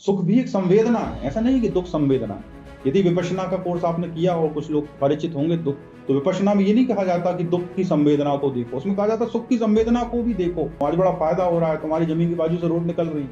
सुख भी एक संवेदना है, ऐसा नहीं कि दुख संवेदना है। यदि विपश्यना का कोर्स आपने किया और कुछ लोग परिचित होंगे तो विपश्यना में ये नहीं कहा जाता कि दुख की संवेदना को देखो, उसमें कहा जाता सुख की संवेदना को भी देखो। आज बड़ा फायदा हो रहा है, तुम्हारी जमीन की बाजू से रोड निकल रही है,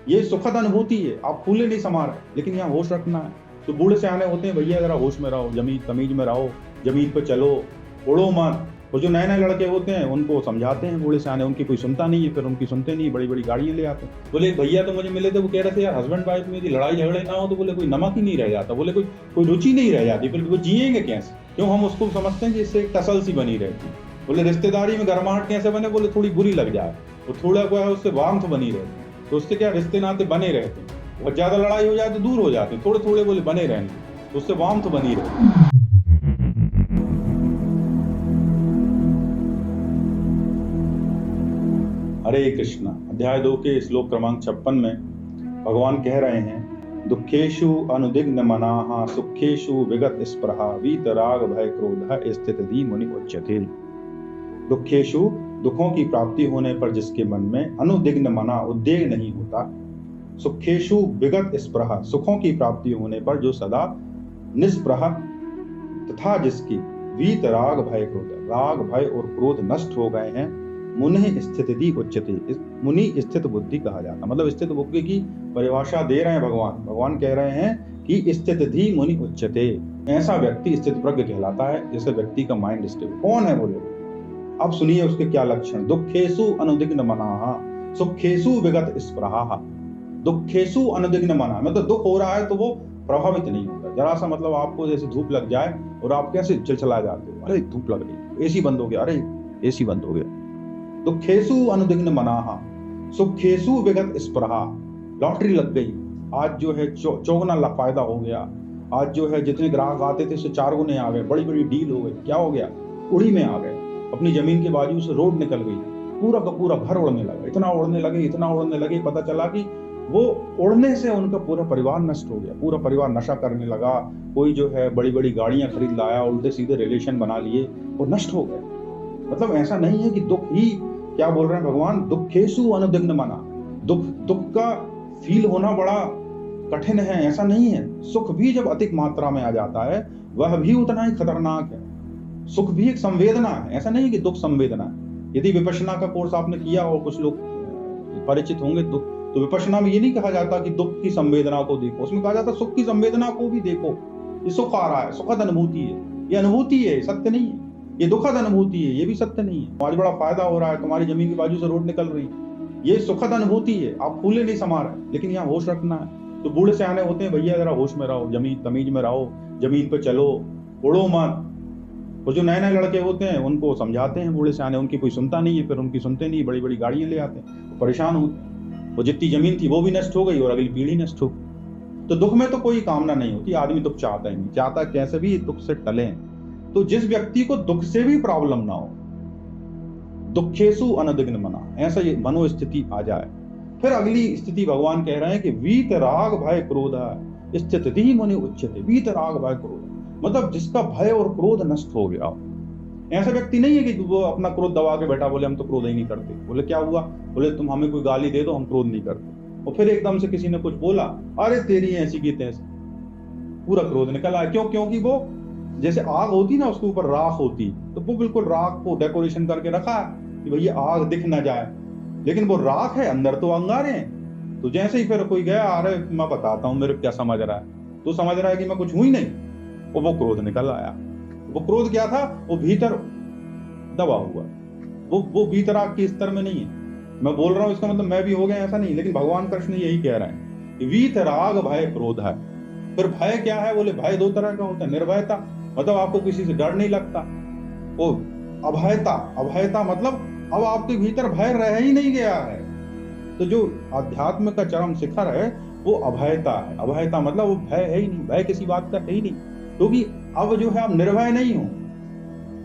ये सुखद अनुभूति है, आप फूले नहीं समा रहे, लेकिन यहाँ होश रखना है। तो बूढ़े से आने होते हैं, भैया जरा होश में रहो, जमीन तमीज में रहो, जमीन पे चलो, उड़ो मत। और जो नए नए लड़के होते हैं उनको समझाते हैं बूढ़े से आने, उनकी कोई सुनता नहीं है, फिर उनकी सुनते नहीं, बड़ी बड़ी गाड़ियां ले आते हैं। बोले भैया तो मुझे मिले थे, वो कह रहे थे यार हस्बैंड वाइफ में यदि लड़ाई झगड़े ना हो तो बोले कोई नमक ही नहीं रह जाता, बोले कोई रुचि नहीं रह जाती, फिर वो जिएंगे कैसे? क्यों? हम उसको समझते हैं कि इससे एक टसल सी बनी रहती। बोले रिश्तेदारी में गर्माहट कैसे बने? बोले थोड़ी बुरी लग जाए, वो थोड़ा क्या है उससे वार्मथ बनी रहती, तो उससे क्या रिश्ते नाते बने रहते हैं। बहुत ज्यादा लड़ाई हो जाए तो दूर हो जाते, थोड़े थोड़े बोले बने रहेंगे, तो उससे वार्मथ बनी रहती। हरे कृष्णा अध्याय 2 के श्लोक क्रमांक 56 में भगवान कह रहे हैं, दुखेशु अनुदिग्न मनाः सुखेशु विगत स्पृहा वीतराग भय क्रोध स्थिति मुनि उच्यते। दुखेशु दुखों की प्राप्ति होने पर जिसके मन में अनुदिग्न मना उद्वेग नहीं होता, सुखेशु विगत स्पृहा सुखों की प्राप्ति होने पर जो सदा निस्पृह, तथा जिसकी वीतराग भय क्रोध राग भय और क्रोध नष्ट हो गए हैं, मुनि स्थिति उच्यते, मुनि स्थित बुद्धि कहा जाता। मतलब स्थित बुद्धि की परिभाषा दे रहे हैं भगवान कह रहे हैं कि स्थिति मुनि उच्यते, ऐसा व्यक्ति स्थित प्रज्ञ कहलाता है, जैसे व्यक्ति का माइंड स्टेबल। कौन है बोले? अब सुनिए उसके क्या लक्षण। दुखेशु अनुदिग्न मनाः सुखेशु विगत स्पृहा। दुखेशु अनुदिग्न मना मतलब दुख हो रहा है तो वो प्रभावित नहीं होता। जरा सा मतलब आपको जैसे धूप लग जाए और आप कैसे चिलचिला जाते हो, अरे धूप लग रही, एसी बंद हो गया, अरे एसी बंद हो गया। दुखेशु अनुदिग्न मनाः सुखेशु विगत स्पृहा। लॉटरी लग गई, आज जो है चौगुना फायदा हो गया, आज जो है जितने ग्राहक आते थे उससे 4 गुने आ गए, बड़ी बड़ी डील हो गई। क्या हो गया? उड़ी में आ गए, अपनी जमीन के बाजू से रोड निकल गई, पूरा का पूरा घर उड़ने लगा। इतना उड़ने लगे पता चला कि वो उड़ने से उनका पूरा परिवार नष्ट हो गया। पूरा परिवार नशा करने लगा, कोई जो है बड़ी बड़ी गाड़ियां खरीद लाया, उल्टे सीधे रिलेशन बना लिए और नष्ट हो गए। मतलब ऐसा नहीं है कि दुख ही, क्या बोल रहे हैं भगवान, दुखेशु अनुदिग्न मना, दुख का फील होना बड़ा कठिन है, ऐसा नहीं है। सुख भी जब अधिक मात्रा में आ जाता है वह भी उतना ही खतरनाक है। सुख भी एक संवेदना है, ऐसा नहीं कि दुख संवेदना है। यदि विपश्यना का कोर्स आपने किया और कुछ लोग परिचित होंगे तो विपश्यना में ये नहीं कहा जाता कि दुख की संवेदना को देखो, उसमें कहा जाता सुख की संवेदना को भी देखो। ये सुख आ रहा है, सुखद अनुभूति है, ये अनुभूति है, सत्य नहीं है। ये दुखद अनुभूति है, ये भी सत्य नहीं है। आज बड़ा फायदा हो रहा है, तुम्हारी जमीन की बाजू से रोड निकल रही है, ये सुखद अनुभूति है, आप फूले नहीं समा रहे, लेकिन यहाँ होश रखना है। तो बूढ़े से आने होते हैं, भैया जरा होश में रहो, जमीन तमीज में रहो, जमीन पे चलो, उड़ो मत। और जो नए नए लड़के होते हैं उनको समझाते हैं बूढ़े से आने, उनकी कोई सुनता नहीं है, फिर उनकी सुनते नहीं, बड़ी बड़ी गाड़ियां ले आते हैं, परेशान होते हैं। वो जितनी जमीन थी वो भी नष्ट हो गई और अगली पीढ़ी नष्ट हो गई। तो दुख में तो कोई कामना नहीं होती, आदमी दुख चाहता ही नहीं, चाहता कैसे भी दुख से टले। तो जिस व्यक्ति को दुख से भी प्रॉब्लम ना हो, दुखेशु अनुदिग्न मना, ऐसा ये मनोस्थिति आ जाए, फिर अगली स्थिति भगवान कह रहे हैं कि वीतराग भय क्रोध स्थिति मुनि उच्यते। वीतराग भय क्रोध मतलब जिसका भय और क्रोध नष्ट हो गया। ऐसा व्यक्ति नहीं है कि वो अपना क्रोध दबा के बैठा, बोले हम तो क्रोध ही नहीं करते। बोले क्या हुआ? बोले तुम हमें कोई गाली दे दो, हम क्रोध नहीं करते। और फिर एकदम से किसी ने कुछ बोला, अरे तेरी ऐसी की तैसी, पूरा क्रोध निकल आया। क्यों? क्योंकि वो जैसे आग होती ना, उसके ऊपर राख होती, तो वो बिल्कुल राख को डेकोरेशन करके रखा है कि भैया आग दिख ना जाए, लेकिन वो राख है, अंदर तो अंगारे हैं। तो जैसे ही फिर कोई गया, अरे मैं बताता हूँ मेरे क्या समझ रहा है, तो समझ रहा है कि मैं कुछ हुई नहीं, और वो क्रोध निकल आया। वो क्रोध क्या था? वो भीतर दबा हुआ, वो भीतर आग के स्तर में नहीं है। मैं बोल रहा हूँ इसका मतलब मैं भी हो गया ऐसा नहीं, लेकिन भगवान कृष्ण यही कह रहे हैं, वीतराग भय क्रोध है। फिर भय क्या है? बोले भय 2 तरह का होता है। निर्भयता मतलब आपको किसी से डर नहीं लगता, वो अभयता मतलब अब आपके भीतर भय रह ही नहीं गया है। तो जो अध्यात्म का चरम शिखर है वो अभयता है। अभयता मतलब वो भय है ही नहीं, भय किसी बात का है ही नहीं, क्योंकि अब जो है आप निर्भय नहीं हो,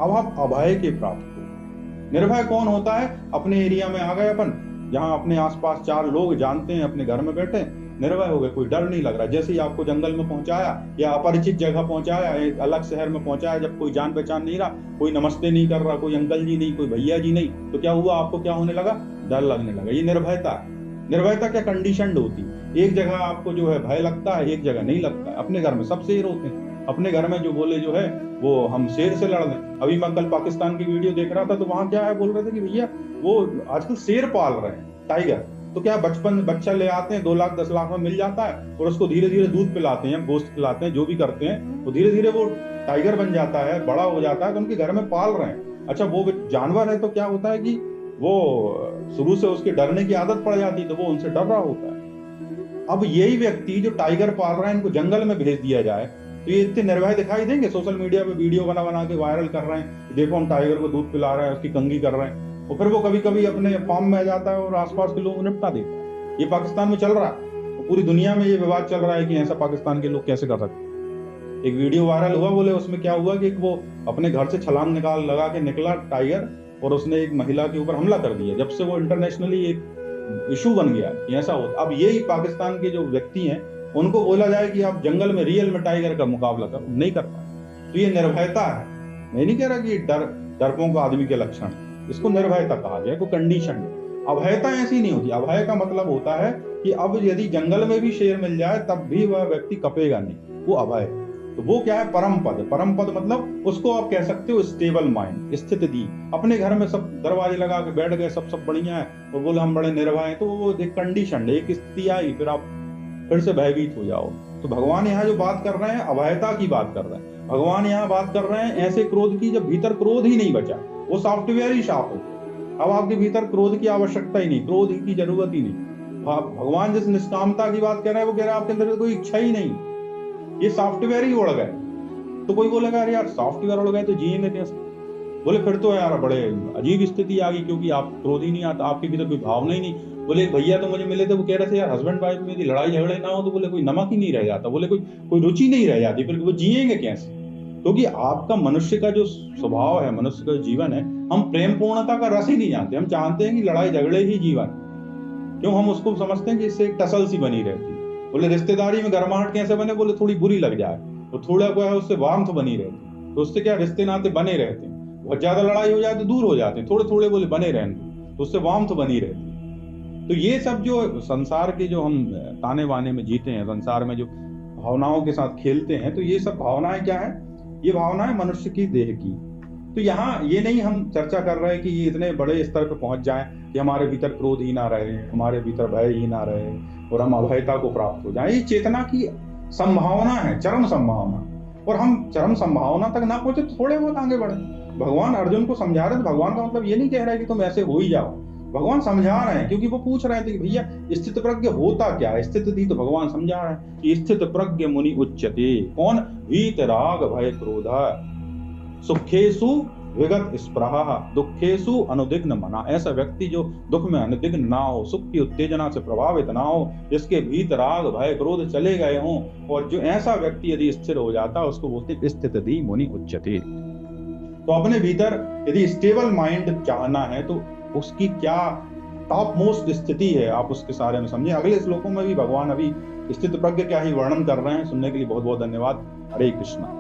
अब आप अभय के प्राप्त हो। निर्भय कौन होता है? अपने एरिया में आ गए अपन, जहां अपने आसपास 4 लोग जानते हैं, अपने घर में बैठे निर्भय हो गए, कोई डर नहीं लग रहा। जैसे ही आपको जंगल में पहुंचाया या अपरिचित जगह पहुंचाया, एक अलग शहर में पहुंचाया, जब कोई जान पहचान नहीं रहा, कोई नमस्ते नहीं कर रहा, कोई अंकल जी नहीं, कोई भैया जी नहीं, तो क्या हुआ? आपको क्या होने लगा? डर लगने लगा। ये निर्भयता है। निर्भयता क्या कंडीशनड होती है, एक जगह आपको जो है भय लगता है, एक जगह नहीं लगता है। अपने घर में सब शेर होते हैं, अपने घर में जो बोले जो है वो हम शेर से लड़ लें। अभी मैं कल पाकिस्तान की वीडियो देख रहा था, तो वहां क्या है, बोल रहे थे कि भैया वो आजकल शेर पाल रहे हैं, टाइगर। तो क्या बचपन बच्चा ले आते हैं, 2 लाख 10 लाख में मिल जाता है, और उसको धीरे धीरे दूध पिलाते हैं, गोश्त पिलाते हैं, जो भी करते हैं, तो धीरे धीरे वो टाइगर बन जाता है, बड़ा हो जाता है, तो उनके घर में पाल रहे हैं। अच्छा, वो जानवर है तो क्या होता है कि वो शुरू से उसके डरने की आदत पड़ जाती है, तो वो उनसे डर रहा होता है। अब यही व्यक्ति जो टाइगर पाल रहा है, इनको जंगल में भेज दिया जाए, तो ये इतने निर्भय दिखाई देंगे? सोशल मीडिया पे वीडियो बना बना के वायरल कर रहे हैं, देखो हम टाइगर को दूध पिला रहे हैं, उसकी कंघी कर रहे हैं, और फिर वो कभी कभी अपने फार्म में आ जाता है और आसपास के लोगों को निपटा देता है। ये पाकिस्तान में चल रहा है, पूरी दुनिया में ये विवाद चल रहा है कि ऐसा पाकिस्तान के लोग कैसे कर सकते हैं। एक वीडियो वायरल हुआ, बोले उसमें क्या हुआ कि वो अपने घर से छलांग लगा के निकला टाइगर, और उसने एक महिला के ऊपर हमला कर दिया। जब से वो इंटरनेशनली एक इशू बन गया कि ऐसा होता। अब यही पाकिस्तान के जो व्यक्ति हैं, उनको बोला जाए कि आप जंगल में रियल में टाइगर का मुकाबला करो, नहीं कर पाए। तो ये निर्भयता है। मैं नहीं कह रहा कि डरपोक आदमी के लक्षण, इसको निर्भयता कहा गया, कोई कंडीशन। अभयता ऐसी नहीं होती। अभय का मतलब होता है कि अब यदि जंगल में भी शेर मिल जाए तब भी वह व्यक्ति कपेगा नहीं, वो अभय। तो वो क्या है? परम पद। परम पद मतलब उसको आप कह सकते हो स्टेबल माइंड, स्थिति। अपने घर में सब दरवाजे लगा के बैठ गए, सब बढ़िया है, और बोले हम बड़े निर्भय हैं, तो वो एक कंडीशन, एक स्थिति आई, फिर आप फिर से भयभीत हो जाओ। तो भगवान यहाँ जो बात कर रहे हैं, अभयता की बात कर रहे हैं। भगवान यहाँ बात कर रहे हैं ऐसे क्रोध की जब भीतर क्रोध ही नहीं बचा, वो सॉफ्टवेयर ही साफ हो गया। अब आपके भीतर क्रोध की आवश्यकता ही नहीं, क्रोध की जरूरत ही नहीं। भगवान जिस निष्कामता की बात कर रहे हैं, वो कह रहे हैं आपके अंदर कोई इच्छा ही नहीं, ये सॉफ्टवेयर ही उड़ गए। तो कोई बोलेगा अरे यार सॉफ्टवेयर उड़ गए तो जिएंगे कैसे? बोले फिर तो यार बड़े अजीब स्थिति आ गई, क्योंकि आप क्रोध ही नहीं आता, आपके भीतर कोई भावना ही नहीं। बोले भैया तो मुझे मिले थे, वो कह रहे थे यार हस्बैंड वाइफ में यदि लड़ाई झगड़े ना हो तो बोले कोई नमक ही नहीं रह जाता, बोले कोई रुचि नहीं रह जाती, फिर वो जिएंगे कैसे? क्योंकि आपका मनुष्य का जो स्वभाव है, मनुष्य का जीवन है, हम प्रेम पूर्णता का रस ही नहीं जानते। हम चाहते हैं कि लड़ाई झगड़े ही जीवन, क्यों? हम उसको समझते हैं कि इससे एक टसल सी बनी रहती। बोले रिश्तेदारी में गर्माहट कैसे बने? बोले थोड़ी बुरी लग जाए, तो थोड़ा को है उससे वार्मथ बनी रहती, तो उससे क्या रिश्ते नाते बने रहते हैं। बहुत ज्यादा लड़ाई हो जाए तो दूर हो जाते हैं, थोड़े थोड़े बोले बने रहते, तो उससे वार्मथ बनी रहती। तो ये सब जो संसार के जो हम ताने बाने में जीते हैं, संसार में जो भावनाओं के साथ खेलते हैं, तो ये सब भावनाएं क्या है? ये भावनाएं मनुष्य की देह की। तो यहाँ ये नहीं हम चर्चा कर रहे कि ये इतने बड़े स्तर पर पहुंच जाए कि हमारे भीतर क्रोध ही ना रहे, हमारे भीतर भय ही ना रहे, और हम अभयता को प्राप्त हो जाए। ये चेतना की संभावना है, चरम संभावना, और हम चरम संभावना तक ना पहुंचे तो थोड़े बहुत आगे बढ़े। भगवान अर्जुन को समझा रहे थे। भगवान का मतलब ये नहीं कह रहा है कि तुम ऐसे हो ही जाओ, भगवान समझा रहे हैं, क्योंकि वो पूछ रहे थे कि भैया स्थित प्रज्ञ होता क्या है? स्थिति थी तो भगवान समझा रहे हैं कि स्थित प्रज्ञ मुनि उच्यते। कौन? वीतराग भय क्रोध सुखेषु विगत स्पृहा दुखेषु अनुदिग्न मना। ऐसा व्यक्ति जो दुख में अनुदिग्न ना हो, सुख की उत्तेजना से प्रभावित ना हो, जिसके भीतराग भय क्रोध चले गए हों, और जो ऐसा व्यक्ति यदि स्थिर हो जाता, उसको बोलते स्थितधि मुनि उच्यते। तो अपने भीतर यदि स्टेबल माइंड चाहना है तो उसकी क्या टॉप मोस्ट स्थिति है, आप उसके सारे में समझें। अगले श्लोकों में भी भगवान अभी स्थित प्रज्ञ क्या ही वर्णन कर रहे हैं। सुनने के लिए बहुत बहुत धन्यवाद। हरे कृष्णा।